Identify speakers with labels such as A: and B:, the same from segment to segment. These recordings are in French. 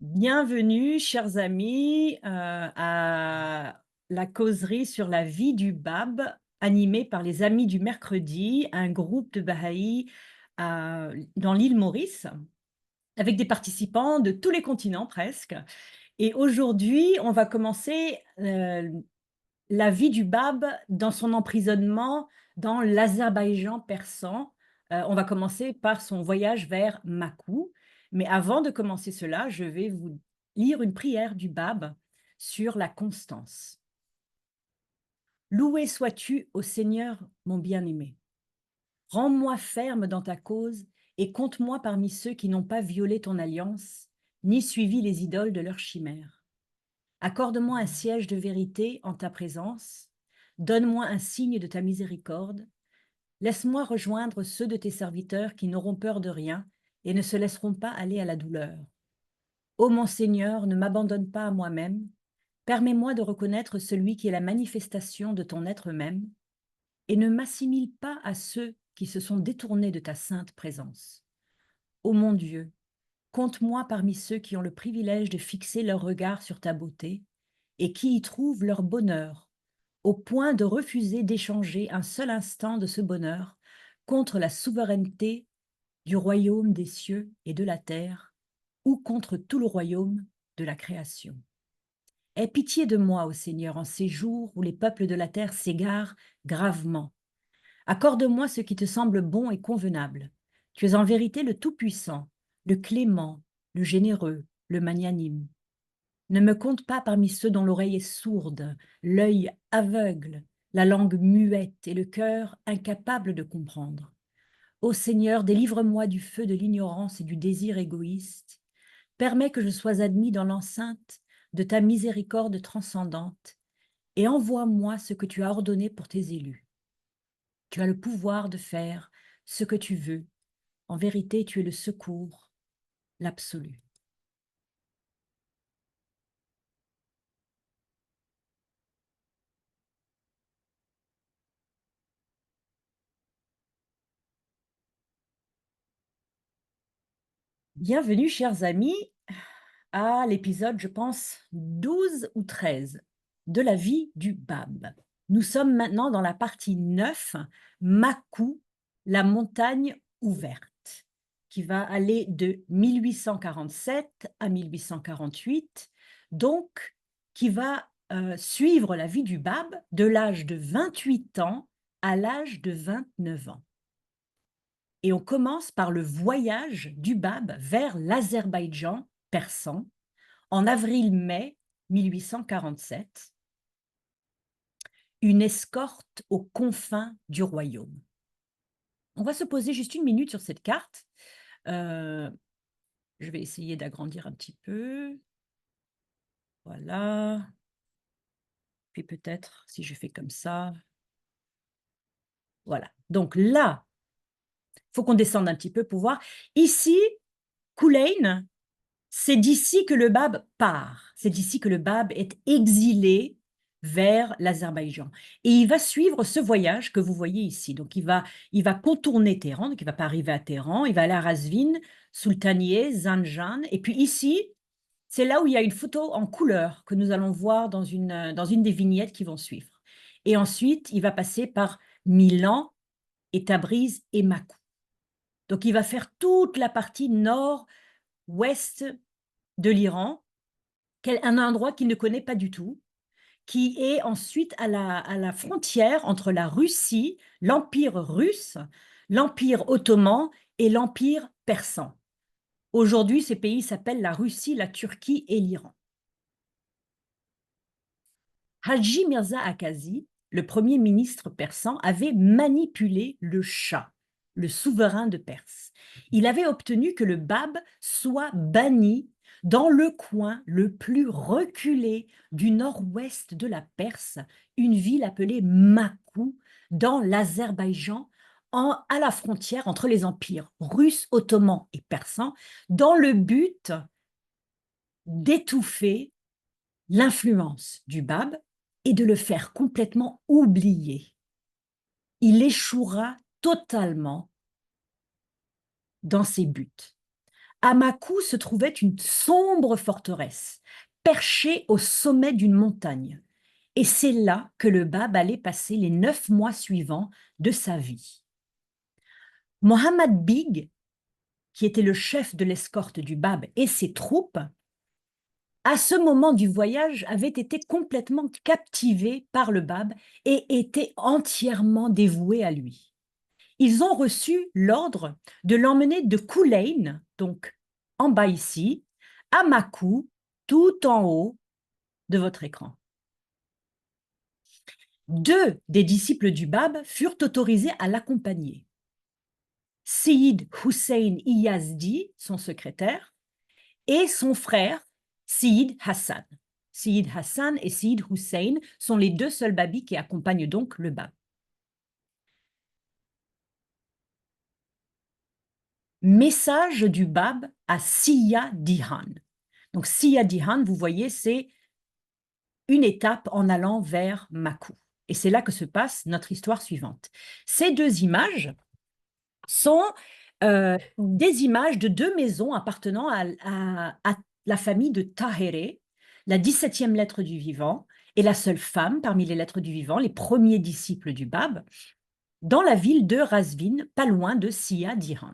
A: Bienvenue, chers amis, à la causerie sur la vie du Bab, animée par les Amis du Mercredi, un groupe de Baha'i dans l'île Maurice, avec des participants de tous les continents presque. Et aujourd'hui, on va commencer la vie du Bab dans son emprisonnement dans l'Azerbaïdjan persan. On va commencer par son voyage vers Makou. Mais avant de commencer cela, je vais vous lire une prière du Bab sur la constance. Loué sois-tu au Seigneur, mon bien-aimé. Rends-moi ferme dans ta cause et compte-moi parmi ceux qui n'ont pas violé ton alliance, ni suivi les idoles de leurs chimères. Accorde-moi un siège de vérité en ta présence. Donne-moi un signe de ta miséricorde. Laisse-moi rejoindre ceux de tes serviteurs qui n'auront peur de rien et ne se laisseront pas aller à la douleur. Ô mon Seigneur, ne m'abandonne pas à moi-même. Permets-moi de reconnaître celui qui est la manifestation de ton être même et ne m'assimile pas à ceux qui se sont détournés de ta sainte présence. Ô mon Dieu, compte-moi parmi ceux qui ont le privilège de fixer leur regard sur ta beauté et qui y trouvent leur bonheur, au point de refuser d'échanger un seul instant de ce bonheur contre la souveraineté du royaume des cieux et de la terre, ou contre tout le royaume de la création. Aie pitié de moi, ô Seigneur, en ces jours où les peuples de la terre s'égarent gravement. Accorde-moi ce qui te semble bon et convenable. Tu es en vérité le Tout-Puissant, le Clément, le Généreux, le Magnanime. Ne me compte pas parmi ceux dont l'oreille est sourde, l'œil aveugle, la langue muette et le cœur incapable de comprendre. Ô Seigneur, délivre-moi du feu de l'ignorance et du désir égoïste. Permets que je sois admis dans l'enceinte de ta miséricorde transcendante et envoie-moi ce que tu as ordonné pour tes élus. Tu as le pouvoir de faire ce que tu veux. En vérité, tu es le secours, l'absolu. Bienvenue, chers amis, à l'épisode, je pense, 12 ou 13 de la vie du Bab. Nous sommes maintenant dans la partie 9, Makou, la montagne ouverte, qui va aller de 1847 à 1848, donc qui va suivre la vie du Bab de l'âge de 28 ans à l'âge de 29 ans. Et on commence par le voyage du Bab vers l'Azerbaïdjan persan en avril-mai 1847, une escorte aux confins du royaume. On va se poser juste une minute sur cette carte. Je vais essayer d'agrandir un petit peu. Voilà. Puis peut-être, si je fais comme ça. Voilà. Donc là, il faut qu'on descende un petit peu pour voir. Ici, Kulain, c'est d'ici que le Bab part. C'est d'ici que le Bab est exilé vers l'Azerbaïdjan. Et il va suivre ce voyage que vous voyez ici. Donc, il va contourner Téhéran. Donc, il ne va pas arriver à Téhéran. Il va aller à Razvin, Sultaniye, Zanjan. Et puis ici, c'est là où il y a une photo en couleur que nous allons voir dans une des vignettes qui vont suivre. Et ensuite, il va passer par Milan et Tabriz et Makou. Donc, il va faire toute la partie nord-ouest de l'Iran, un endroit qu'il ne connaît pas du tout, qui est ensuite à la frontière entre la Russie, l'Empire russe, l'Empire ottoman et l'Empire persan. Aujourd'hui, ces pays s'appellent la Russie, la Turquie et l'Iran. Haji Mirza Akazi, le premier ministre persan, avait manipulé le Shah, le souverain de Perse. Il avait obtenu que le Bab soit banni dans le coin le plus reculé du nord-ouest de la Perse, une ville appelée Makou, dans l'Azerbaïdjan, à la frontière entre les empires russe, ottoman et persan, dans le but d'étouffer l'influence du Bab et de le faire complètement oublier. Il échouera totalement dans ses buts. À Makou se trouvait une sombre forteresse, perchée au sommet d'une montagne. Et c'est là que le Bab allait passer les 9 mois suivants de sa vie. Mohammad Big, qui était le chef de l'escorte du Bab et ses troupes, à ce moment du voyage, avait été complètement captivé par le Bab et était entièrement dévoué à lui. Ils ont reçu l'ordre de l'emmener de Kulain, donc en bas ici, à Makou, tout en haut de votre écran. 2 des disciples du Bab furent autorisés à l'accompagner. Seyyid Hussein Iyazdi, son secrétaire, et son frère Seyyid Hassan. Seyyid Hassan et Seyyid Hussein sont les 2 seuls babis qui accompagnent donc le Bab. Message du Bab à Siya Dihan. Donc Siya Dihan, vous voyez, c'est une étape en allant vers Makou. Et c'est là que se passe notre histoire suivante. Ces 2 images sont des images de 2 maisons appartenant à la famille de Tahéré, la 17e lettre du vivant, et la seule femme parmi les lettres du vivant, les premiers disciples du Bab, dans la ville de Razvin, pas loin de Siya Dihan.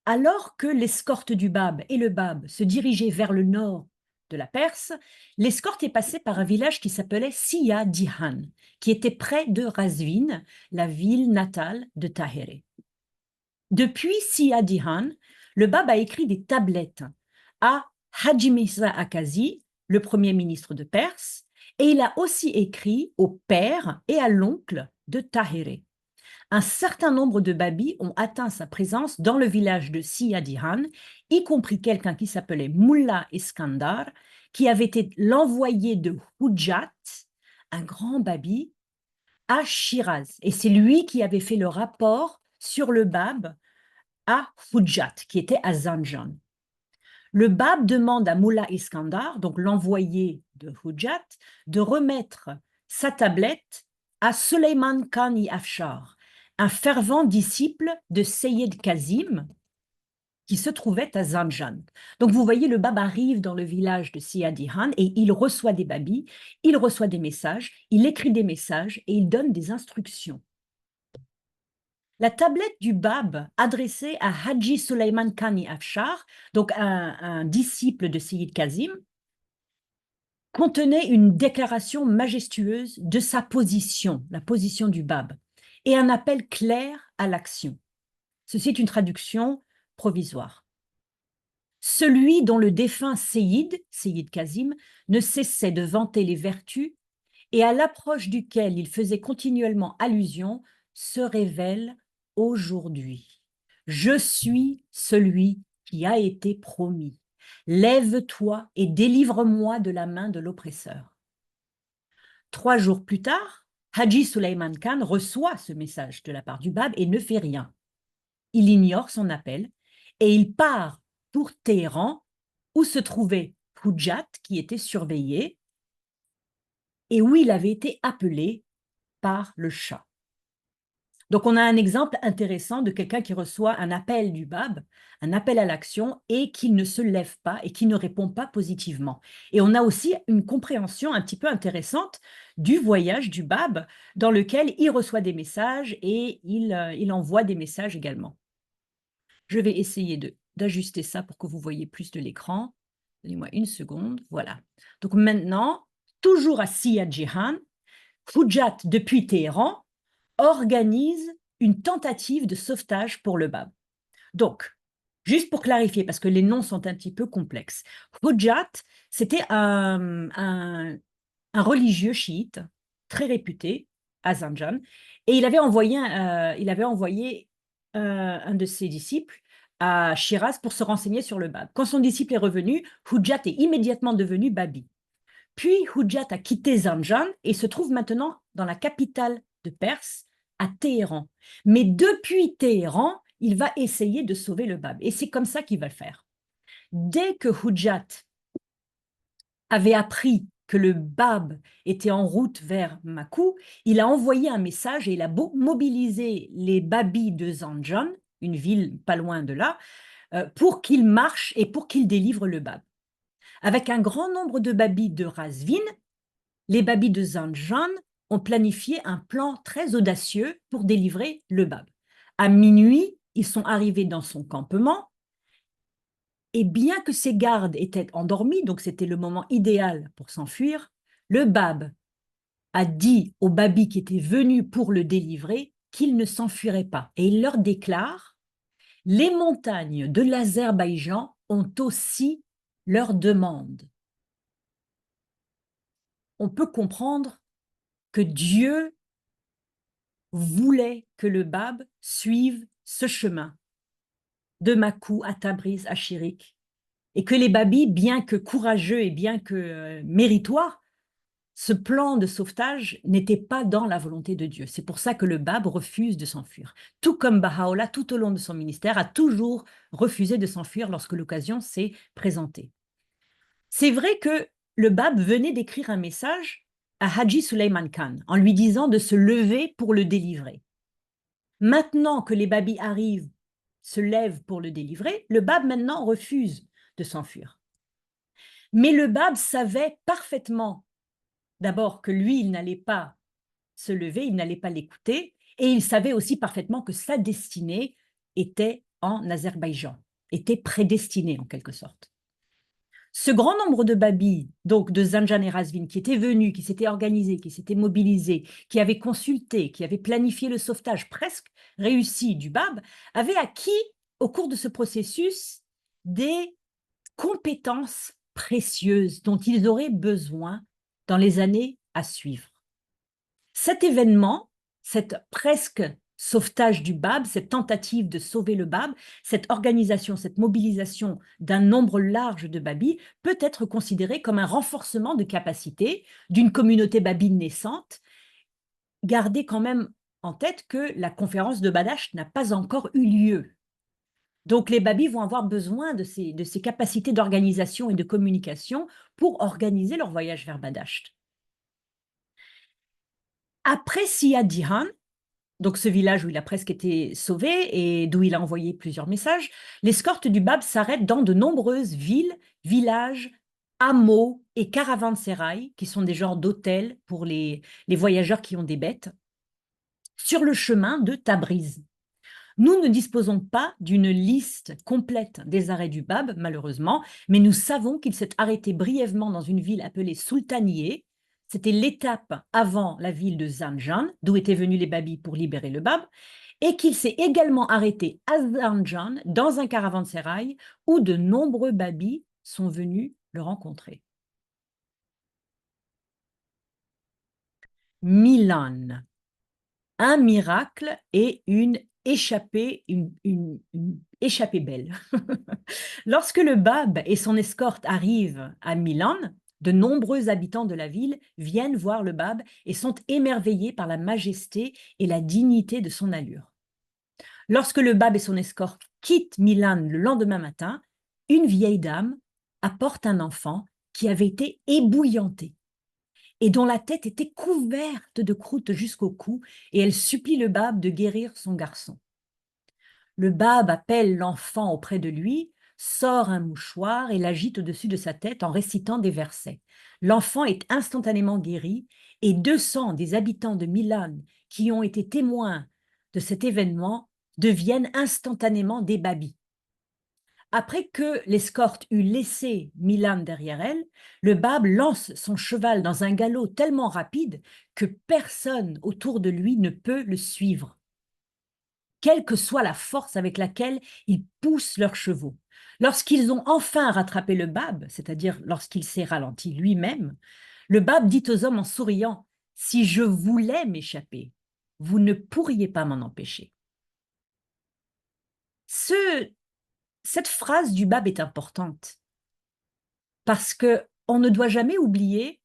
A: Alors que l'escorte du Bab et le Bab se dirigeaient vers le nord de la Perse, l'escorte est passée par un village qui s'appelait Siya Dihan, qui était près de Razvin, la ville natale de Tahéré. Depuis Siya Dihan, le Bab a écrit des tablettes à Haji Mirza Akazi, le premier ministre de Perse, et il a aussi écrit au père et à l'oncle de Tahéré. Un certain nombre de babis ont atteint sa présence dans le village de Siya Dihan, y compris quelqu'un qui s'appelait Mullah Iskandar, qui avait été l'envoyé de Hujat, un grand babi, à Shiraz. Et c'est lui qui avait fait le rapport sur le Bab à Hujat, qui était à Zanjan. Le Bab demande à Mullah Iskandar, donc l'envoyé de Hujat, de remettre sa tablette à Suleiman Khan-i Afshar, un fervent disciple de Seyyed Kazim, qui se trouvait à Zanjan. Donc vous voyez, le Bab arrive dans le village de Siya Dihan et il reçoit des babis, il reçoit des messages, il écrit des messages et il donne des instructions. La tablette du Bab adressée à Haji Suleiman Khan-i Afshar, donc un disciple de Seyyed Kazim, contenait une déclaration majestueuse de sa position, la position du Bab, et un appel clair à l'action. Ceci est une traduction provisoire. Celui dont le défunt Seyyed Kazim, ne cessait de vanter les vertus et à l'approche duquel il faisait continuellement allusion, se révèle aujourd'hui. Je suis celui qui a été promis. Lève-toi et délivre-moi de la main de l'oppresseur. 3 jours plus tard, Haji Suleiman Khan reçoit ce message de la part du Bab et ne fait rien. Il ignore son appel et il part pour Téhéran, où se trouvait Hujat, qui était surveillé, et où il avait été appelé par le Shah. Donc, on a un exemple intéressant de quelqu'un qui reçoit un appel du Bab, un appel à l'action, et qui ne se lève pas et qui ne répond pas positivement. Et on a aussi une compréhension un petit peu intéressante du voyage du Bab, dans lequel il reçoit des messages et il envoie des messages également. Je vais essayer d'ajuster ça pour que vous voyez plus de l'écran. Donnez-moi une seconde. Voilà. Donc maintenant, toujours à Siya Dihan, Hujat, depuis Téhéran, organise une tentative de sauvetage pour le Bab. Donc, juste pour clarifier, parce que les noms sont un petit peu complexes, Hujat, c'était un religieux chiite très réputé à Zanjan, et il avait envoyé un de ses disciples à Shiraz pour se renseigner sur le Bab. Quand son disciple est revenu, Hujat est immédiatement devenu Babi. Puis Hujat a quitté Zanjan et se trouve maintenant dans la capitale de Perse, à Téhéran. Mais depuis Téhéran, il va essayer de sauver le Bab. Et c'est comme ça qu'il va le faire. Dès que Hujat avait appris que le Bab était en route vers Makou, il a envoyé un message et il a mobilisé les Babis de Zanjan, une ville pas loin de là, pour qu'il marche et pour qu'il délivre le Bab. Avec un grand nombre de babis de Razvin, les babis de Zanjan ont planifié un plan très audacieux pour délivrer le Bab. À minuit, ils sont arrivés dans son campement, et bien que ses gardes étaient endormis, donc c'était le moment idéal pour s'enfuir, le Bab a dit aux babis qui étaient venus pour le délivrer qu'il ne s'enfuirait pas. Et il leur déclare: les montagnes de l'Azerbaïdjan ont aussi leur demande. On peut comprendre que Dieu voulait que le Bab suive ce chemin de Makou à Tabriz à Chirik, et que les babis, bien que courageux et bien que méritoires, ce plan de sauvetage n'était pas dans la volonté de Dieu. C'est pour ça que le Bab refuse de s'enfuir. Tout comme Baha'u'llah, tout au long de son ministère, a toujours refusé de s'enfuir lorsque l'occasion s'est présentée. C'est vrai que le Bab venait d'écrire un message à Haji Suleiman Khan en lui disant de se lever pour le délivrer. Maintenant que les babis arrivent, se lèvent pour le délivrer, le Bab maintenant refuse de s'enfuir. Mais le Bab savait parfaitement d'abord que lui, il n'allait pas se lever, il n'allait pas l'écouter, et il savait aussi parfaitement que sa destinée était en Azerbaïdjan, était prédestinée en quelque sorte. Ce grand nombre de babis, donc de Zanjan et Razvin, qui étaient venus, qui s'étaient organisés, qui s'étaient mobilisés, qui avaient consulté, qui avaient planifié le sauvetage presque réussi du Bab, avaient acquis au cours de ce processus des compétences précieuses dont ils auraient besoin dans les années à suivre. Cet événement, cette presque sauvetage du Bab, cette tentative de sauver le Bab, cette organisation, cette mobilisation d'un nombre large de babis peut être considérée comme un renforcement de capacité d'une communauté babine naissante. Gardez quand même en tête que la conférence de Badasht n'a pas encore eu lieu. Donc les babis vont avoir besoin de ces capacités d'organisation et de communication pour organiser leur voyage vers Badasht. Après Siyad-Dihan, donc ce village où il a presque été sauvé et d'où il a envoyé plusieurs messages, l'escorte du Bab s'arrête dans de nombreuses villes, villages, hameaux et caravansérails, qui sont des genres d'hôtels pour les voyageurs qui ont des bêtes, sur le chemin de Tabriz. Nous ne disposons pas d'une liste complète des arrêts du Bab, malheureusement, mais nous savons qu'il s'est arrêté brièvement dans une ville appelée Sultaniye. C'était l'étape avant la ville de Zanjan, d'où étaient venus les babis pour libérer le Bab, et qu'il s'est également arrêté à Zanjan, dans un caravansérail, où de nombreux babis sont venus le rencontrer. Milan, un miracle et une échappée belle. Lorsque le Bab et son escorte arrivent à Milan, de nombreux habitants de la ville viennent voir le Bab et sont émerveillés par la majesté et la dignité de son allure. Lorsque le Bab et son escorte quittent Milan le lendemain matin, une vieille dame apporte un enfant qui avait été ébouillanté et dont la tête était couverte de croûte jusqu'au cou, et elle supplie le Bab de guérir son garçon. Le Bab appelle l'enfant auprès de lui, sort un mouchoir et l'agite au-dessus de sa tête en récitant des versets. L'enfant est instantanément guéri, et 200 des habitants de Milan qui ont été témoins de cet événement deviennent instantanément des babis. Après que l'escorte eut laissé Milan derrière elle, le Bab lance son cheval dans un galop tellement rapide que personne autour de lui ne peut le suivre, quelle que soit la force avec laquelle ils poussent leurs chevaux. Lorsqu'ils ont enfin rattrapé le Bab, c'est-à-dire lorsqu'il s'est ralenti lui-même, le Bab dit aux hommes en souriant: « Si je voulais m'échapper, vous ne pourriez pas m'en empêcher. » Cette phrase du Bab est importante parce qu'on ne doit jamais oublier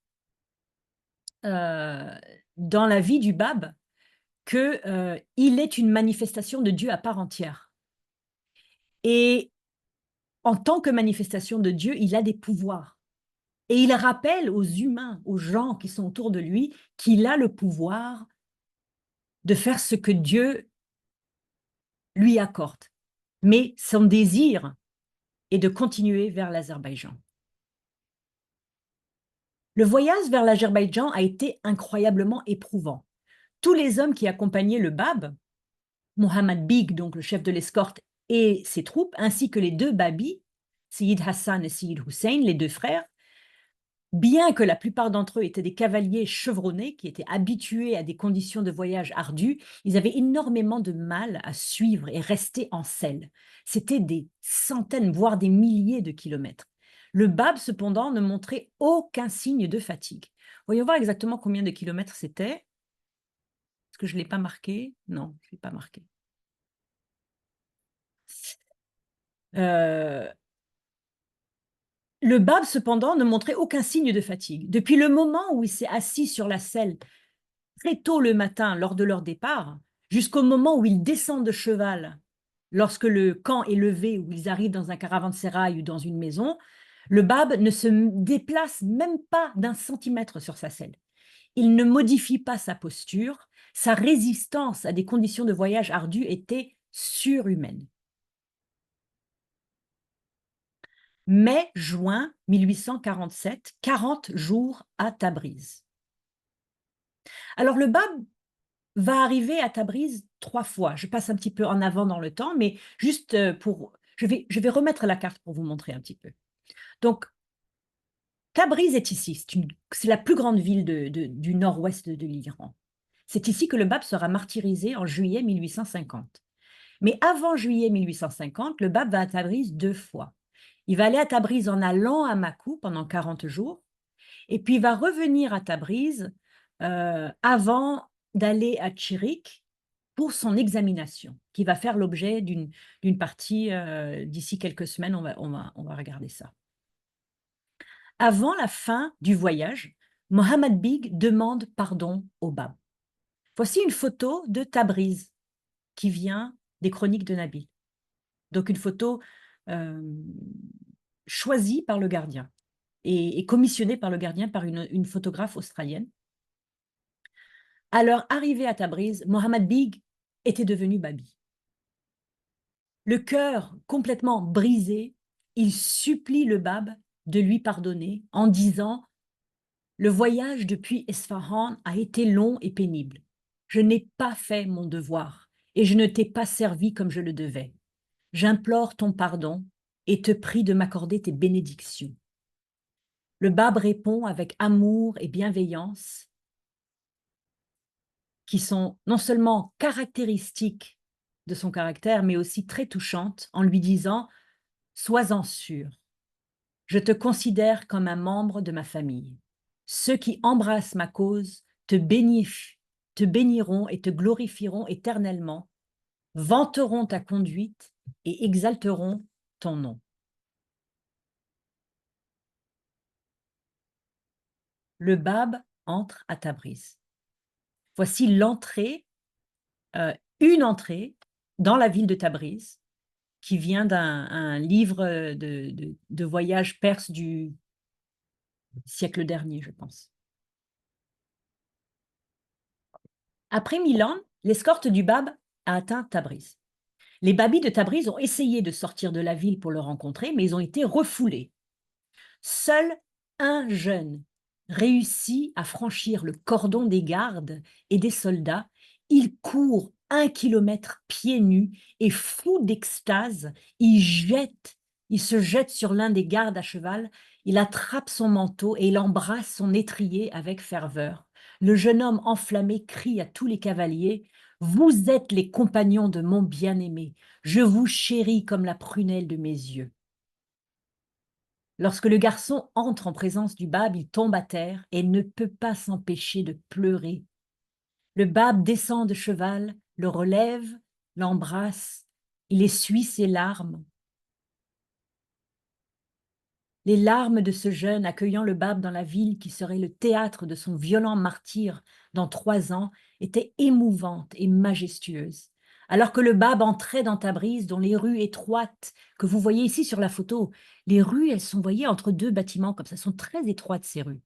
A: dans la vie du Bab qu'il est une manifestation de Dieu à part entière. Et en tant que manifestation de Dieu, il a des pouvoirs. Et il rappelle aux humains, aux gens qui sont autour de lui, qu'il a le pouvoir de faire ce que Dieu lui accorde. mais son désir est de continuer vers l'Azerbaïdjan. Le voyage vers l'Azerbaïdjan a été incroyablement éprouvant. Tous les hommes qui accompagnaient le Bab, Mohammad Beg, donc le chef de l'escorte, et ses troupes, ainsi que les deux babis, Seyid Hassan et Seyid Hussein, les deux frères, bien que la plupart d'entre eux étaient des cavaliers chevronnés qui étaient habitués à des conditions de voyage ardues, ils avaient énormément de mal à suivre et rester en selle. C'était des centaines, voire des milliers de kilomètres. Le Bab, cependant, ne montrait aucun signe de fatigue. Voyons voir exactement combien de kilomètres c'était. Est-ce que je ne l'ai pas marqué? Non, je ne l'ai pas marqué. Le Bab, cependant, ne montrait aucun signe de fatigue. Depuis le moment où il s'est assis sur la selle très tôt le matin lors de leur départ, jusqu'au moment où ils descendent de cheval, lorsque le camp est levé, où ils arrivent dans un caravansérail ou dans une maison, le Bab ne se déplace même pas d'un centimètre sur sa selle. Il ne modifie pas sa posture, sa résistance à des conditions de voyage ardues était surhumaine. Mai-juin 1847, 40 jours à Tabriz. Alors le Bab va arriver à Tabriz 3 fois. Je passe un petit peu en avant dans le temps, mais juste pour... Je vais remettre la carte pour vous montrer un petit peu. Donc, Tabriz est ici. C'est la plus grande ville du nord-ouest de l'Iran. C'est ici que le Bab sera martyrisé en juillet 1850. Mais avant juillet 1850, le Bab va à Tabriz 2 fois. Il va aller à Tabriz en allant à Makou pendant 40 jours, et puis il va revenir à Tabriz avant d'aller à Tchirik pour son examination, qui va faire l'objet d'une partie d'ici quelques semaines, on va regarder ça. Avant la fin du voyage, Mohammad Beg demande pardon au Bab. Voici une photo de Tabriz qui vient des chroniques de Nabil. Donc une photo choisie par le gardien et commissionnée par le gardien par une photographe australienne. À leur arrivée à Tabriz, Mohammad Beg était devenu Babi. Le cœur complètement brisé, il supplie le Bab de lui pardonner en disant « Le voyage depuis Esfahan a été long et pénible. Je n'ai pas fait mon devoir et je ne t'ai pas servi comme je le devais. J'implore ton pardon et te prie de m'accorder tes bénédictions. » Le Bab répond avec amour et bienveillance qui sont non seulement caractéristiques de son caractère, mais aussi très touchantes, en lui disant « Sois-en sûr, je te considère comme un membre de ma famille. Ceux qui embrassent ma cause te béniront et te glorifieront éternellement, vanteront ta conduite et exalteront ton nom. » Le Bab entre à Tabriz. Voici l'entrée, une entrée dans la ville de Tabriz, qui vient d'un livre de voyage perse du siècle dernier, je pense. Après Milan, l'escorte du Bab a atteint Tabriz. Les babis de Tabriz ont essayé de sortir de la ville pour le rencontrer, mais ils ont été refoulés. Seul un jeune réussit à franchir le cordon des gardes et des soldats. Il court 1 kilomètre pieds nus et fou d'extase, il se jette sur l'un des gardes à cheval, il attrape son manteau et il embrasse son étrier avec ferveur. Le jeune homme enflammé crie à tous les cavaliers « Vous êtes les compagnons de mon bien-aimé, je vous chéris comme la prunelle de mes yeux. » Lorsque le garçon entre en présence du Bab, il tombe à terre et ne peut pas s'empêcher de pleurer. Le Bab descend de cheval, le relève, l'embrasse, il essuie ses larmes. Les larmes de ce jeune accueillant le Bab dans la ville qui serait le théâtre de son violent martyre dans 3 ans étaient émouvantes et majestueuses. Alors que le Bab entrait dans Tabriz, dont les rues étroites que vous voyez ici sur la photo, les rues, elles sont, voyez, entre 2 bâtiments comme ça, sont très étroites ces rues.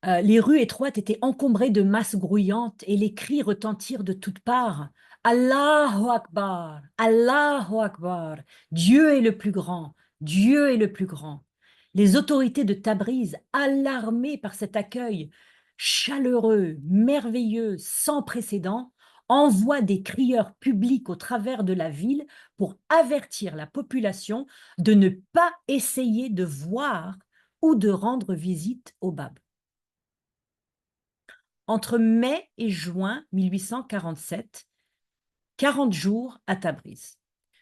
A: Les rues étroites étaient encombrées de masses grouillantes et les cris retentirent de toutes parts. Allahu Akbar, Allahu Akbar, Dieu est le plus grand, Dieu est le plus grand. Les autorités de Tabriz, alarmées par cet accueil chaleureux, merveilleux, sans précédent, envoient des crieurs publics au travers de la ville pour avertir la population de ne pas essayer de voir ou de rendre visite au Bab. Entre mai et juin 1847, 40 jours à Tabriz.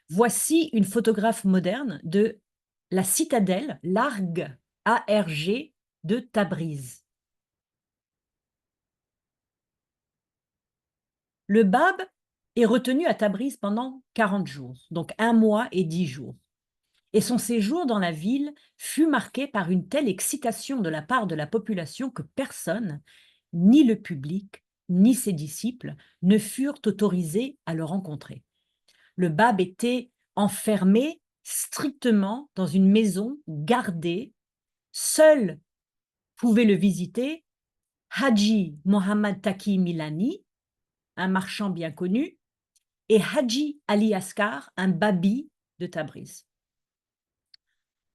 A: Voici une photographe moderne de la citadelle, l'Arg, ARG, de Tabriz. Le Bab est retenu à Tabriz pendant 40 jours, donc 1 mois et 10 jours. Et son séjour dans la ville fut marqué par une telle excitation de la part de la population que personne, ni le public, ni ses disciples, ne furent autorisés à le rencontrer. Le Bab était enfermé strictement dans une maison gardée. Seul pouvait le visiter Haji Mohammad Taqi Milani, un marchand bien connu, et Haji Ali Asghar, un babi de Tabriz.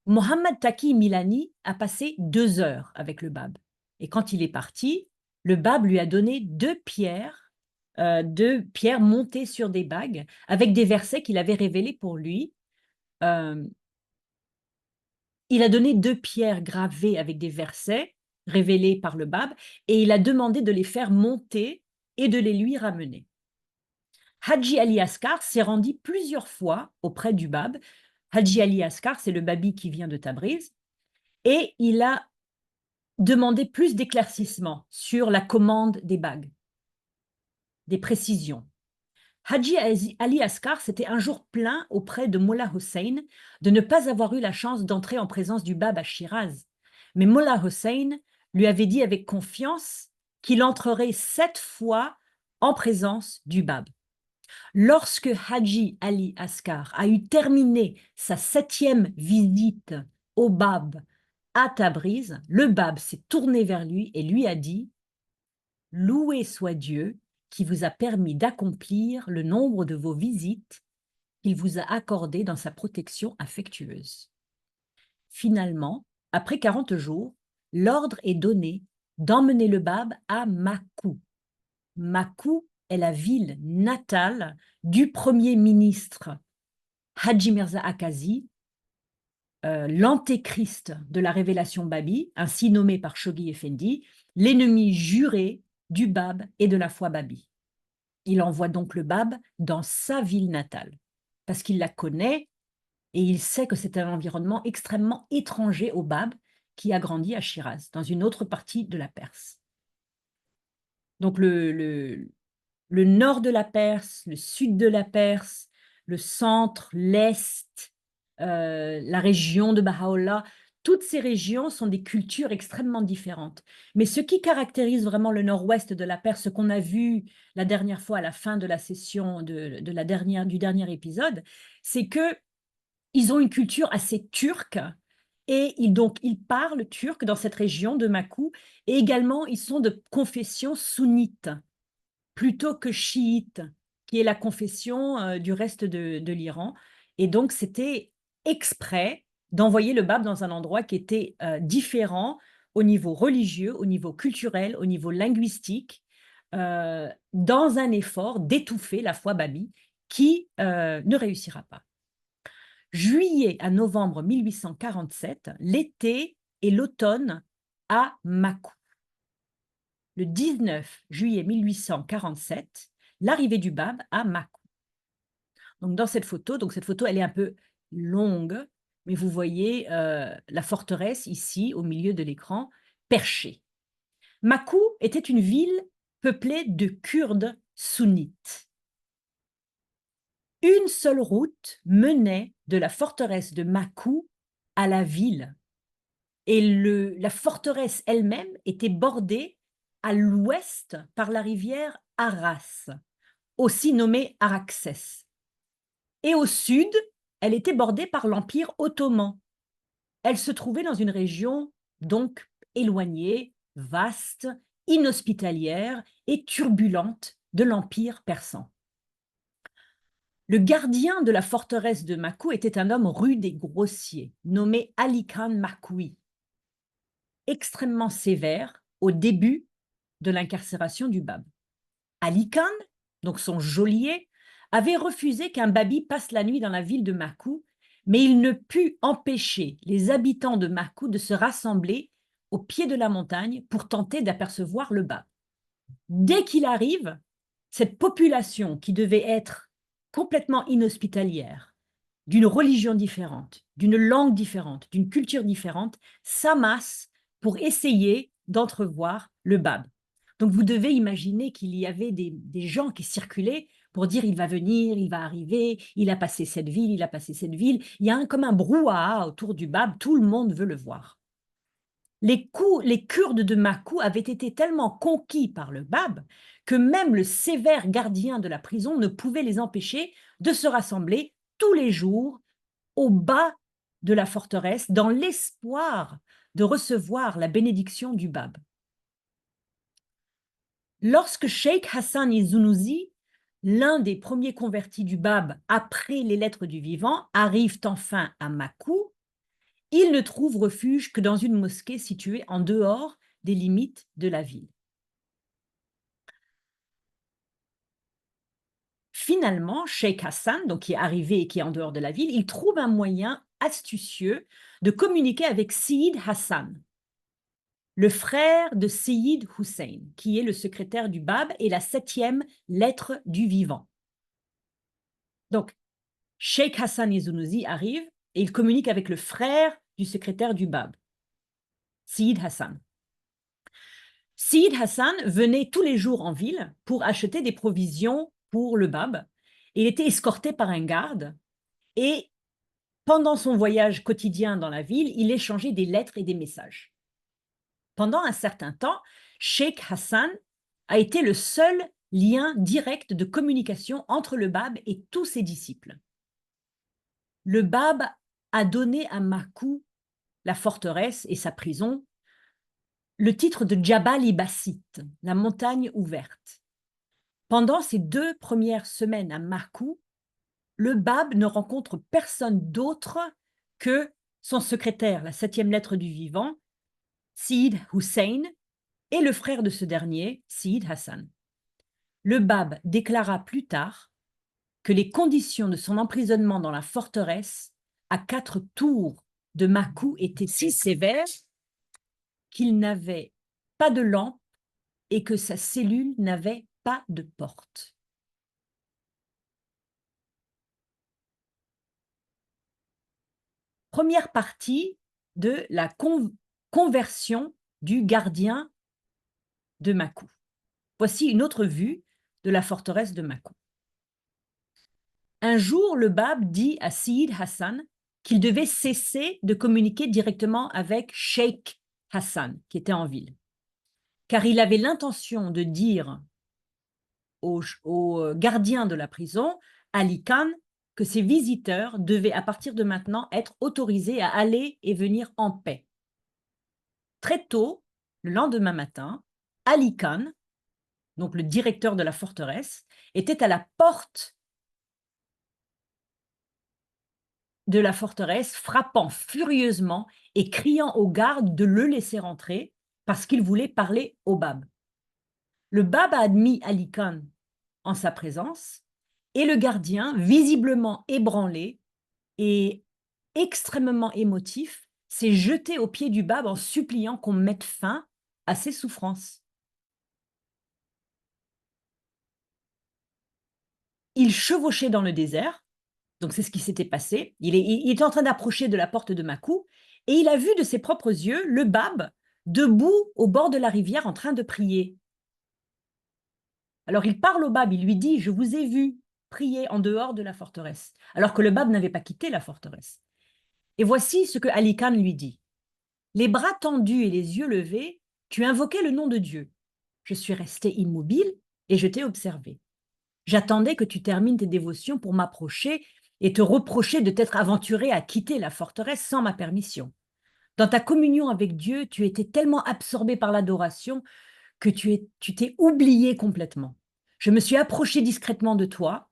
A: Mohammad Taqi Milani a passé 2 heures avec le Bab. Et quand il est parti, le Bab lui a donné 2 pierres montées sur des bagues avec des versets qu'il avait révélés pour lui. Il a donné 2 pierres gravées avec des versets révélés par le Bab et il a demandé de les faire monter et de les lui ramener. Haji Ali Asghar s'est rendu plusieurs fois auprès du Bab. Haji Ali Asghar, c'est le babi qui vient de Tabriz, et il a demandé plus d'éclaircissements sur la commande des bagues, des précisions. Haji Ali Asghar s'était un jour plaint auprès de Mollah Hossein de ne pas avoir eu la chance d'entrer en présence du Bab à Shiraz. Mais Mollah Hossein lui avait dit avec confiance qu'il entrerait 7 fois en présence du Bab. Lorsque Haji Ali Asghar a eu terminé sa 7e visite au Bab à Tabriz, le Bab s'est tourné vers lui et lui a dit « Loué soit Dieu qui vous a permis d'accomplir le nombre de vos visites qu'il vous a accordées dans sa protection affectueuse. » Finalement, après 40 jours, l'ordre est donné d'emmener le Bab à Makou. Makou est la ville natale du premier ministre Haji Mirza Akazi, l'antéchrist de la révélation babi, ainsi nommé par Shoghi Effendi, l'ennemi juré du Bab et de la foi babi. Il envoie donc le Bab dans sa ville natale, parce qu'il la connaît et il sait que c'est un environnement extrêmement étranger au Bab qui a grandi à Shiraz, dans une autre partie de la Perse. Donc le nord de la Perse, le sud de la Perse, le centre, l'est, la région de Baha'u'llah, toutes ces régions sont des cultures extrêmement différentes. Mais ce qui caractérise vraiment le nord-ouest de la Perse, ce qu'on a vu la dernière fois à la fin de la session du dernier épisode, c'est qu'ils ont une culture assez turque et ils parlent turc dans cette région de Makou et également ils sont de confession sunnite plutôt que chiite, qui est la confession du reste de l'Iran. Et donc, c'était exprès d'envoyer le Bab dans un endroit qui était différent au niveau religieux, au niveau culturel, au niveau linguistique, dans un effort d'étouffer la foi babi qui ne réussira pas. Juillet à novembre 1847, l'été et l'automne à Makou. Le 19 juillet 1847, l'arrivée du Bab à Makou. Donc, dans cette photo, elle est un peu longue, mais vous voyez la forteresse ici, au milieu de l'écran, perchée. Makou était une ville peuplée de Kurdes sunnites. Une seule route menait de la forteresse de Makou à la ville. Et la forteresse elle-même était bordée à l'ouest par la rivière Aras, aussi nommée Araxès. Et au sud, elle était bordée par l'Empire ottoman. Elle se trouvait dans une région donc éloignée, vaste, inhospitalière et turbulente de l'Empire persan. Le gardien de la forteresse de Makou était un homme rude et grossier, nommé Ali Khan Makoui, extrêmement sévère au début de l'incarcération du Bab. Ali Khan, donc son geôlier, avait refusé qu'un babi passe la nuit dans la ville de Makou, mais il ne put empêcher les habitants de Makou de se rassembler au pied de la montagne pour tenter d'apercevoir le Bab. Dès qu'il arrive, cette population qui devait être complètement inhospitalière, d'une religion différente, d'une langue différente, d'une culture différente, s'amasse pour essayer d'entrevoir le Bab. Donc vous devez imaginer qu'il y avait des gens qui circulaient pour dire il va venir, il va arriver, il a passé cette ville, il a passé cette ville. Il y a comme un brouhaha autour du Bab, tout le monde veut le voir. Les Kurdes de Makou avaient été tellement conquis par le Bab que même le sévère gardien de la prison ne pouvait les empêcher de se rassembler tous les jours au bas de la forteresse dans l'espoir de recevoir la bénédiction du Bab. Lorsque Cheikh Hassan Izunouzi, l'un des premiers convertis du Bab après les lettres du vivant, arrive enfin à Makou, il ne trouve refuge que dans une mosquée située en dehors des limites de la ville. Finalement, Cheikh Hassan, donc qui est arrivé et qui est en dehors de la ville, il trouve un moyen astucieux de communiquer avec Seyid Hassan, le frère de Seyid Hussein, qui est le secrétaire du Bab et la 7e lettre du vivant. Donc, Cheikh Hassan Izunouzi arrive et il communique avec le frère du secrétaire du Bab, Seyid Hassan. Seyid Hassan venait tous les jours en ville pour acheter des provisions pour le Bab. Il était escorté par un garde et pendant son voyage quotidien dans la ville, il échangeait des lettres et des messages. Pendant un certain temps, Cheikh Hassan a été le seul lien direct de communication entre le Bab et tous ses disciples. Le Bab a donné à Makou, la forteresse et sa prison, le titre de Jabal-i Basit, la montagne ouverte. Pendant ces 2 premières semaines à Makou, le Bab ne rencontre personne d'autre que son secrétaire, la 7e lettre du vivant, Seyid Hussein, et le frère de ce dernier, Seyid Hassan. Le Bab déclara plus tard que les conditions de son emprisonnement dans la forteresse à 4 tours de Makou étaient si sévères qu'il n'avait pas de lampe et que sa cellule n'avait pas de porte. Première partie de la conversion du gardien de Makou. Voici une autre vue de la forteresse de Makou. Un jour, le Bab dit à Seyid Hassan qu'il devait cesser de communiquer directement avec Cheikh Hassan, qui était en ville, car il avait l'intention de dire au gardien de la prison, Ali Khan, que ses visiteurs devaient à partir de maintenant être autorisés à aller et venir en paix. Très tôt, le lendemain matin, Ali Khan, donc le directeur de la forteresse, était à la porte de la forteresse, frappant furieusement et criant aux gardes de le laisser entrer parce qu'il voulait parler au Bab. Le Bab a admis Ali Khan en sa présence et le gardien, visiblement ébranlé et extrêmement émotif, s'est jeté aux pieds du Bab en suppliant qu'on mette fin à ses souffrances. Il chevauchait dans le désert, donc c'est ce qui s'était passé. Il était en train d'approcher de la porte de Makou et il a vu de ses propres yeux le Bab debout au bord de la rivière en train de prier. Alors il parle au Bab, il lui dit « Je vous ai vu prier en dehors de la forteresse », alors que le Bab n'avait pas quitté la forteresse. Et voici ce que Ali Khan lui dit. « Les bras tendus et les yeux levés, tu invoquais le nom de Dieu. Je suis resté immobile et je t'ai observé. J'attendais que tu termines tes dévotions pour m'approcher et te reprocher de t'être aventuré à quitter la forteresse sans ma permission. Dans ta communion avec Dieu, tu étais tellement absorbé par l'adoration que tu t'es oublié complètement. Je me suis approché discrètement de toi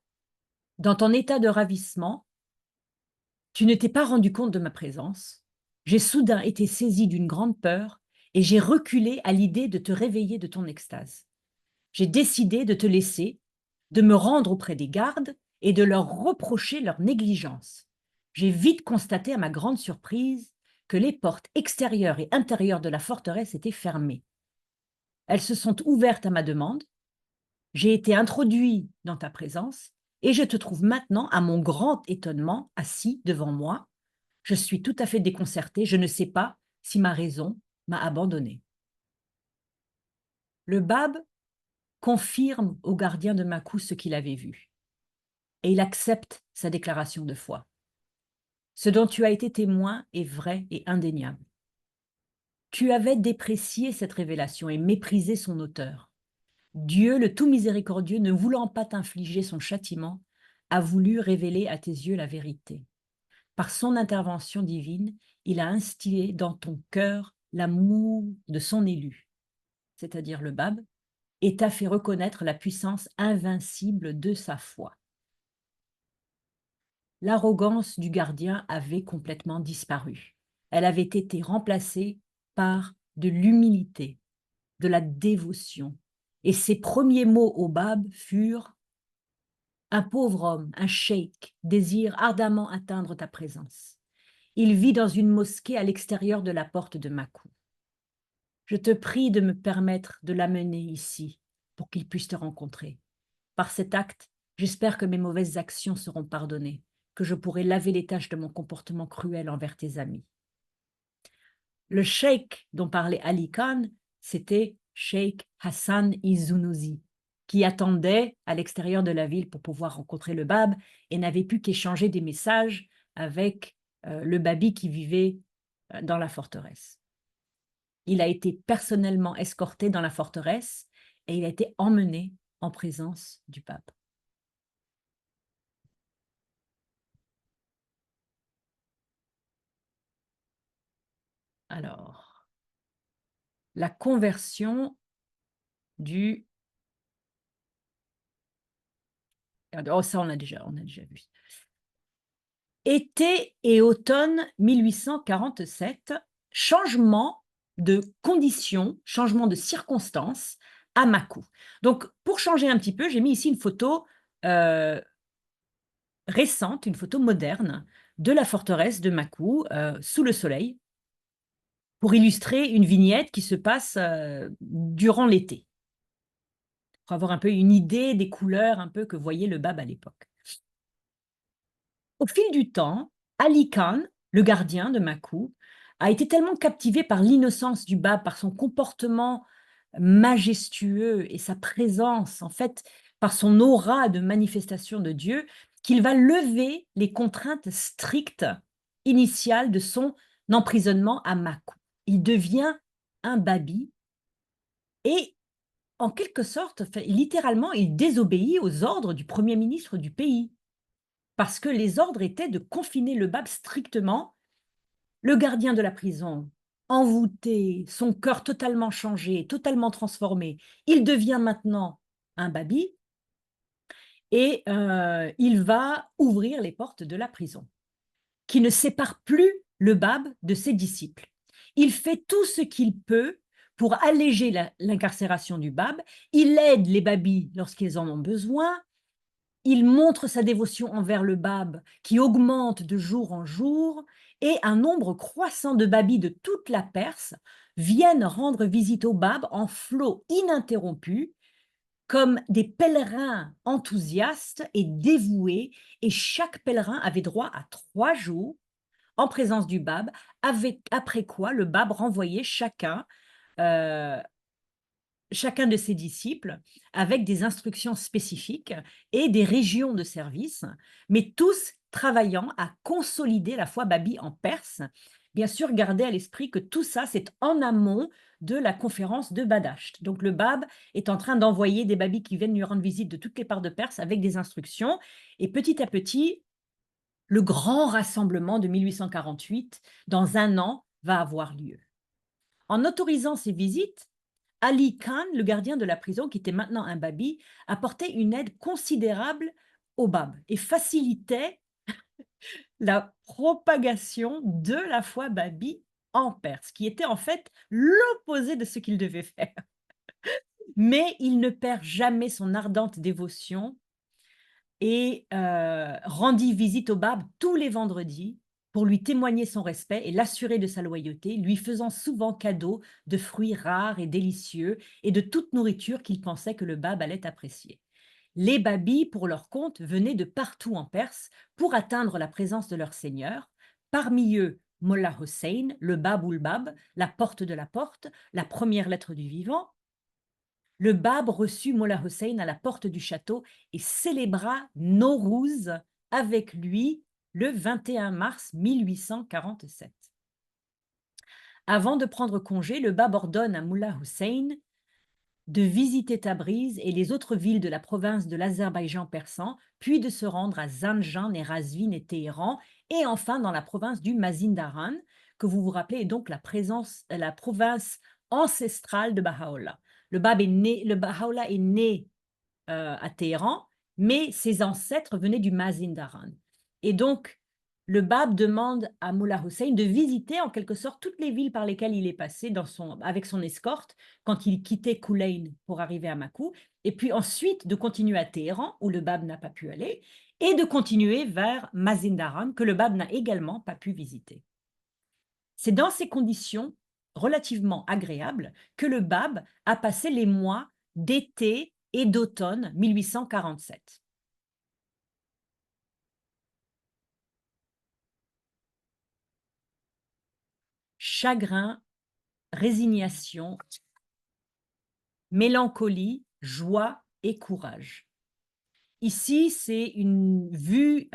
A: Dans ton état de ravissement, tu ne t'es pas rendu compte de ma présence. J'ai soudain été saisie d'une grande peur et j'ai reculé à l'idée de te réveiller de ton extase. J'ai décidé de te laisser, de me rendre auprès des gardes et de leur reprocher leur négligence. J'ai vite constaté à ma grande surprise que les portes extérieures et intérieures de la forteresse étaient fermées. Elles se sont ouvertes à ma demande. J'ai été introduit dans ta présence et je te trouve maintenant, à mon grand étonnement, assis devant moi. Je suis tout à fait déconcertée. Je ne sais pas si ma raison m'a abandonnée. Le Bab confirme au gardien de Makou ce qu'il avait vu et il accepte sa déclaration de foi. Ce dont tu as été témoin est vrai et indéniable. Tu avais déprécié cette révélation et méprisé son auteur. Dieu, le tout miséricordieux, ne voulant pas t'infliger son châtiment, a voulu révéler à tes yeux la vérité. Par son intervention divine, il a instillé dans ton cœur l'amour de son élu, c'est-à-dire le Bab, et t'a fait reconnaître la puissance invincible de sa foi. L'arrogance du gardien avait complètement disparu. Elle avait été remplacée par de l'humilité, de la dévotion. Et ses premiers mots au Bab furent: un pauvre homme, un cheikh, désire ardemment atteindre ta présence. Il vit dans une mosquée à l'extérieur de la porte de Makou. Je te prie de me permettre de l'amener ici pour qu'il puisse te rencontrer. Par cet acte, j'espère que mes mauvaises actions seront pardonnées, que je pourrai laver les taches de mon comportement cruel envers tes amis. Le cheikh dont parlait Ali Khan, c'était Cheikh Hassan Izunouzi, qui attendait à l'extérieur de la ville pour pouvoir rencontrer le Bab et n'avait pu qu'échanger des messages avec le Babi qui vivait dans la forteresse. Il a été personnellement escorté dans la forteresse et il a été emmené en présence du pape. Alors, la conversion du... Oh, ça, on a déjà vu. Été et automne 1847, changement de conditions, changement de circonstances à Makou. Donc, pour changer un petit peu, j'ai mis ici une photo récente, une photo moderne de la forteresse de Makou sous le soleil pour illustrer une vignette qui se passe durant l'été, pour avoir un peu une idée des couleurs un peu que voyait le Bab à l'époque. Au fil du temps, Ali Khan, le gardien de Makou, a été tellement captivé par l'innocence du Bab, par son comportement majestueux et sa présence, en fait, par son aura de manifestation de Dieu, qu'il va lever les contraintes strictes initiales de son emprisonnement à Makou. Il devient un babi et, en quelque sorte, littéralement, il désobéit aux ordres du premier ministre du pays, parce que les ordres étaient de confiner le Bab strictement. Le gardien de la prison, envoûté, son cœur totalement changé, totalement transformé, il devient maintenant un babi et il va ouvrir les portes de la prison, qui ne sépare plus le Bab de ses disciples. Il fait tout ce qu'il peut pour alléger l'incarcération du Bab. Il aide les babis lorsqu'ils en ont besoin. Il montre sa dévotion envers le Bab qui augmente de jour en jour et un nombre croissant de babis de toute la Perse viennent rendre visite au Bab en flot ininterrompu comme des pèlerins enthousiastes et dévoués, et chaque pèlerin avait droit à 3 jours en présence du Bab, après quoi le Bab renvoyait euh, chacun de ses disciples avec des instructions spécifiques et des régions de service, mais tous travaillant à consolider la foi babi en Perse. Bien sûr, gardez à l'esprit que tout ça, c'est en amont de la conférence de Badasht. Donc le Bab est en train d'envoyer des babis qui viennent lui rendre visite de toutes les parts de Perse avec des instructions. Et petit à petit, le grand rassemblement de 1848, dans un an, va avoir lieu. En autorisant ces visites, Ali Khan, le gardien de la prison, qui était maintenant un babi, apportait une aide considérable au Bab et facilitait la propagation de la foi babi en Perse, qui était en fait l'opposé de ce qu'il devait faire. Mais il ne perd jamais son ardente dévotion et rendit visite au Bab tous les vendredis pour lui témoigner son respect et l'assurer de sa loyauté, lui faisant souvent cadeau de fruits rares et délicieux et de toute nourriture qu'il pensait que le Bab allait apprécier. Les Babis, pour leur compte, venaient de partout en Perse pour atteindre la présence de leur seigneur, parmi eux Mollah Hossein, le Bab ou le Bab, la porte de la porte, la première lettre du vivant. Le Bab reçut Mollah Hossein à la porte du château et célébra Nowruz avec lui le 21 mars 1847. Avant de prendre congé, le Bab ordonne à Mollah Hossein de visiter Tabriz et les autres villes de la province de l'Azerbaïdjan persan, puis de se rendre à Zanjan, Nerazvin et Téhéran, et enfin dans la province du Mazindaran, que vous vous rappelez est donc la province ancestrale de Baha'u'llah. Le Baha'u'llah est né à Téhéran, mais ses ancêtres venaient du Mazindaran. Et donc, le Bab demande à Mullah Hossein de visiter en quelque sorte toutes les villes par lesquelles il est passé avec son escorte quand il quittait Kulain pour arriver à Makou, et puis ensuite de continuer à Téhéran, où le Bab n'a pas pu aller, et de continuer vers Mazindaran, que le Bab n'a également pas pu visiter. C'est dans ces conditions relativement agréables que le Bab a passé les mois d'été et d'automne 1847. Chagrin, résignation, mélancolie, joie et courage. Ici, c'est une vue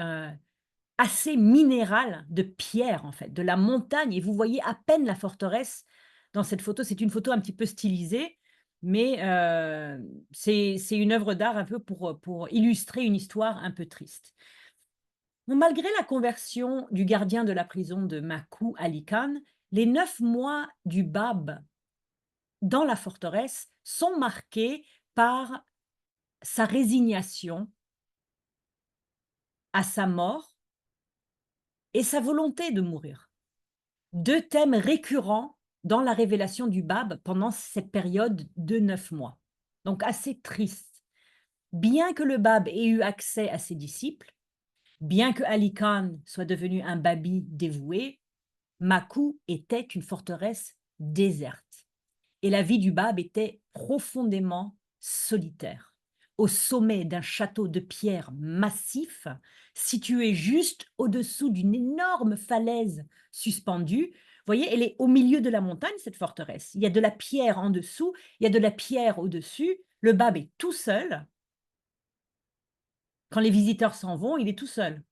A: assez minérale de pierre, en fait, de la montagne. Et vous voyez à peine la forteresse dans cette photo. C'est une photo un petit peu stylisée, mais c'est une œuvre d'art un peu pour illustrer une histoire un peu triste. Bon, malgré la conversion du gardien de la prison de Makou, Ali Khan, les 9 mois du Bab dans la forteresse sont marqués par sa résignation à sa mort et sa volonté de mourir. Deux thèmes récurrents dans la révélation du Bab pendant cette période de 9 mois. Donc assez triste. Bien que le Bab ait eu accès à ses disciples, bien que Ali Khan soit devenu un Babi dévoué, Makou était une forteresse déserte. Et la vie du Bab était profondément solitaire. Au sommet d'un château de pierre massif, situé juste au-dessous d'une énorme falaise suspendue. Vous voyez, elle est au milieu de la montagne, cette forteresse. Il y a de la pierre en dessous, il y a de la pierre au-dessus. Le Bab est tout seul. Quand les visiteurs s'en vont, il est tout seul.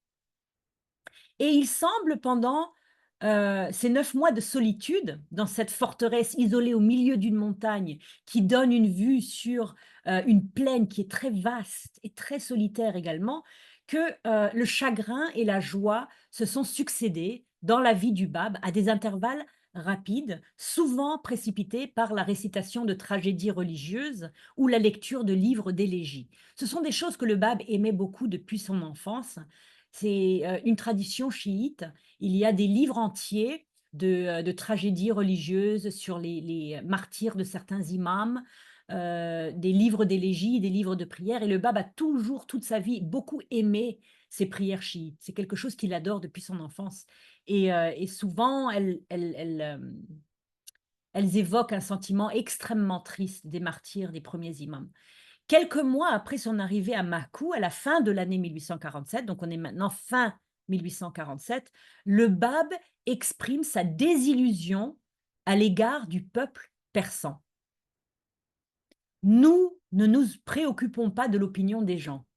A: Et il semble, pendant ces 9 mois de solitude, dans cette forteresse isolée au milieu d'une montagne, qui donne une vue sur une plaine qui est très vaste et très solitaire également, que le chagrin et la joie se sont succédés dans la vie du Bab à des intervalles rapides, souvent précipités par la récitation de tragédies religieuses ou la lecture de livres d'élégies. Ce sont des choses que le Bab aimait beaucoup depuis son enfance. C'est une tradition chiite. Il y a des livres entiers de tragédies religieuses sur les martyrs de certains imams, des livres d'élégies, des livres de prières. Et le Bab a toujours, toute sa vie, beaucoup aimé ces prières chiites. C'est quelque chose qu'il adore depuis son enfance. Et souvent, elles évoquent un sentiment extrêmement triste des martyrs des premiers imams. Quelques mois après son arrivée à Makou, à la fin de l'année 1847, donc on est maintenant fin 1847, le Bab exprime sa désillusion à l'égard du peuple persan. Nous ne nous préoccupons pas de l'opinion des gens,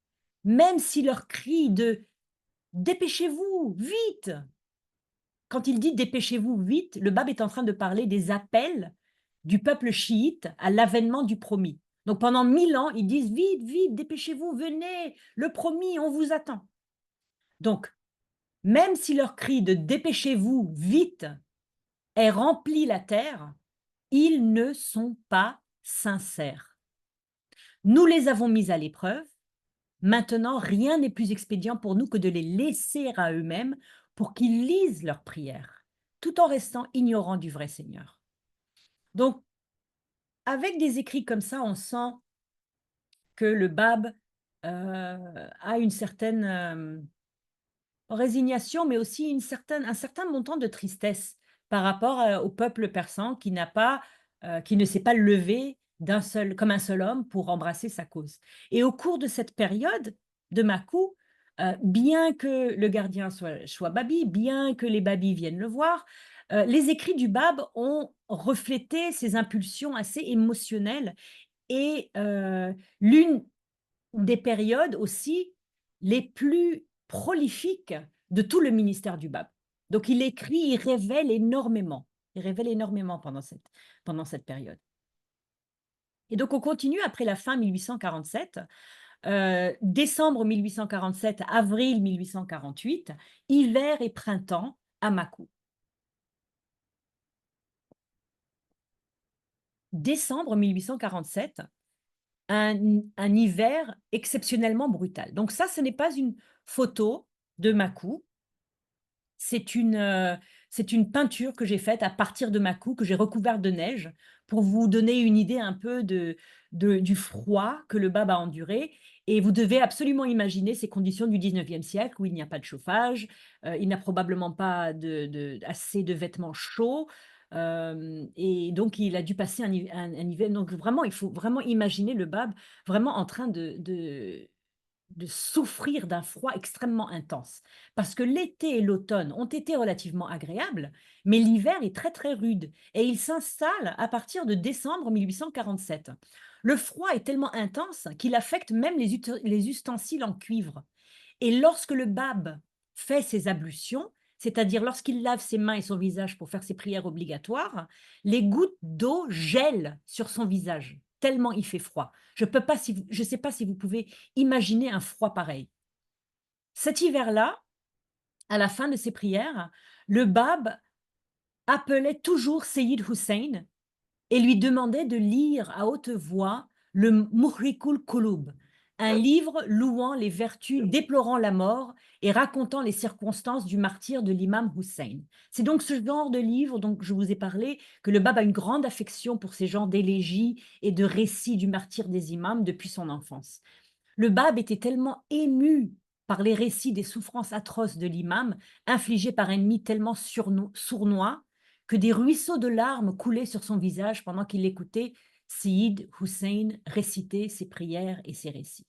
A: même si leur cri de dépêchez-vous, vite. Quand il dit dépêchez-vous vite, le Bab est en train de parler des appels du peuple chiite à l'avènement du promis. Donc pendant 1000 ans, ils disent vite, vite, dépêchez-vous, venez, le promis, on vous attend. Donc, même si leur cri de dépêchez-vous, vite, est rempli la terre, ils ne sont pas sincères. Nous les avons mis à l'épreuve, Maintenant, rien n'est plus expédient pour nous que de les laisser à eux-mêmes pour qu'ils lisent leurs prières, tout en restant ignorants du vrai Seigneur. Donc, avec des écrits comme ça, on sent que le Bab a une certaine résignation, mais aussi un certain montant de tristesse par rapport au peuple persan qui ne s'est pas levé comme un seul homme pour embrasser sa cause. Et au cours de cette période de Makou, bien que le gardien soit Babi, bien que les Babis viennent le voir, les écrits du Bab ont reflété ces impulsions assez émotionnelles et l'une des périodes aussi les plus prolifiques de tout le ministère du Bab. Donc il écrit, il révèle énormément. Il révèle énormément pendant cette période. Et donc on continue après la fin 1847, décembre 1847, avril 1848, hiver et printemps à Makou. Décembre 1847, un hiver exceptionnellement brutal. Donc ça, ce n'est pas une photo de Makou, c'est une peinture que j'ai faite à partir de Makou, que j'ai recouverte de neige, pour vous donner une idée un peu du froid que le Bab a enduré. Et vous devez absolument imaginer ces conditions du 19e siècle où il n'y a pas de chauffage, il n'a probablement pas assez de vêtements chauds. Et donc, il a dû passer un hiver. Donc, vraiment, il faut vraiment imaginer le Bab vraiment en train de souffrir d'un froid extrêmement intense. Parce que l'été et l'automne ont été relativement agréables, mais l'hiver est très très rude et il s'installe à partir de décembre 1847. Le froid est tellement intense qu'il affecte même les ustensiles en cuivre. Et lorsque le Bab fait ses ablutions, c'est-à-dire lorsqu'il lave ses mains et son visage pour faire ses prières obligatoires, les gouttes d'eau gèlent sur son visage, tellement il fait froid. Je ne sais pas si vous pouvez imaginer un froid pareil. Cet hiver-là, à la fin de ses prières, le Bab appelait toujours Seyyid Hussein et lui demandait de lire à haute voix le Muhrikul Qulub, un livre louant les vertus, déplorant la mort et racontant les circonstances du martyre de l'imam Hussein. C'est donc ce genre de livre dont je vous ai parlé, que le Bab a une grande affection pour ces genres d'élégies et de récits du martyre des imams depuis son enfance. Le Bab était tellement ému par les récits des souffrances atroces de l'imam, infligées par un ennemi tellement sournois, que des ruisseaux de larmes coulaient sur son visage pendant qu'il écoutait Seyyid Hussein réciter ses prières et ses récits.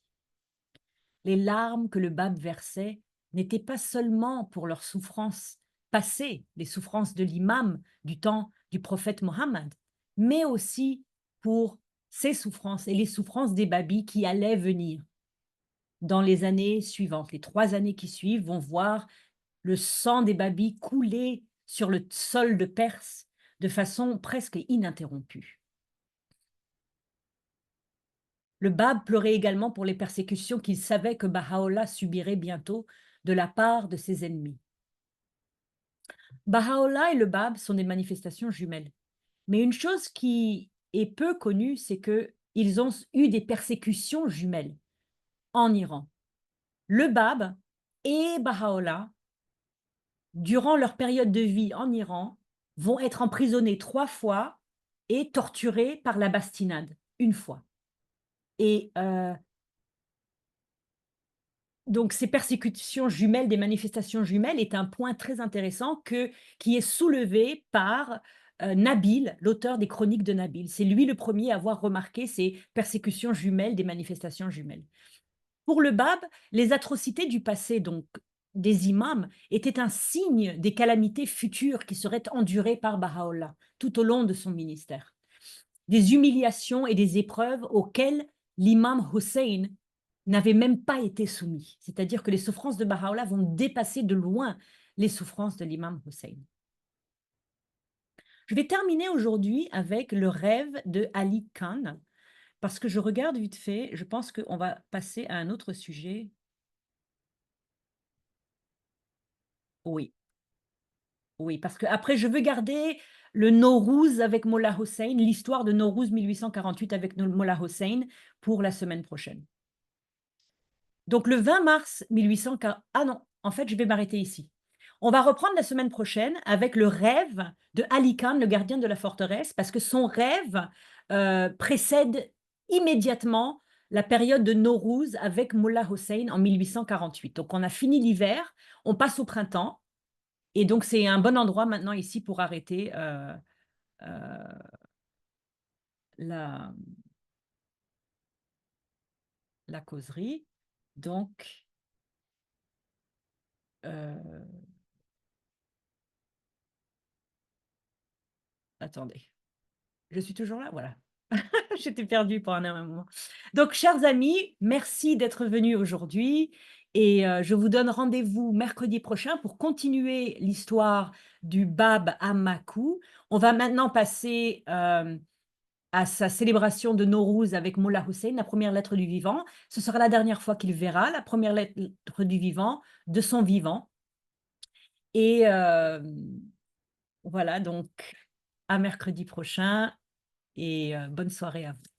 A: Les larmes que le Bab versait n'étaient pas seulement pour leurs souffrances passées, les souffrances de l'imam du temps du prophète Mohammed, mais aussi pour ses souffrances et les souffrances des Babis qui allaient venir dans les années suivantes. Les 3 années qui suivent vont voir le sang des Babis couler sur le sol de Perse de façon presque ininterrompue. Le Bab pleurait également pour les persécutions qu'il savait que Baha'u'llah subirait bientôt de la part de ses ennemis. Baha'u'llah et le Bab sont des manifestations jumelles. Mais une chose qui est peu connue, c'est qu'ils ont eu des persécutions jumelles en Iran. Le Bab et Baha'u'llah, durant leur période de vie en Iran, vont être emprisonnés 3 fois et torturés par la bastinade 1 fois. Et donc ces persécutions jumelles, des manifestations jumelles, est un point très intéressant qui est soulevé par Nabil, l'auteur des chroniques de Nabil. C'est lui le premier à avoir remarqué ces persécutions jumelles, des manifestations jumelles. Pour le Bab, les atrocités du passé, donc des imams, étaient un signe des calamités futures qui seraient endurées par Baha'u'llah tout au long de son ministère. Des humiliations et des épreuves auxquelles l'imam Hussein n'avait même pas été soumis. C'est-à-dire que les souffrances de Baha'u'llah vont dépasser de loin les souffrances de l'imam Hussein. Je vais terminer aujourd'hui avec le rêve de Ali Khan, parce que je regarde vite fait, je pense qu'on va passer à un autre sujet. Oui, oui, parce que après je veux garder le Nowruz avec Mollah Hossein, l'histoire de Nowruz 1848 avec Mollah Hossein pour la semaine prochaine. Donc le 20 mars 1840, ah non, en fait, je vais m'arrêter ici. On va reprendre la semaine prochaine avec le rêve de Ali Khan, le gardien de la forteresse, parce que son rêve précède immédiatement la période de Nowruz avec Mullah Hossein en 1848. Donc on a fini l'hiver, on passe au printemps, et donc c'est un bon endroit maintenant ici pour arrêter euh, la, la causerie. Donc, euh, attendez, je suis toujours là, voilà. J'étais perdue pendant un moment. Donc, chers amis, merci d'être venus aujourd'hui et je vous donne rendez-vous mercredi prochain pour continuer l'histoire du Bab Hamakou. On va maintenant passer à sa célébration de Nowruz avec Mullah Hussein, la première lettre du vivant. Ce sera la dernière fois qu'il verra la première lettre du vivant de son vivant. Et voilà, donc à mercredi prochain et bonne soirée à vous.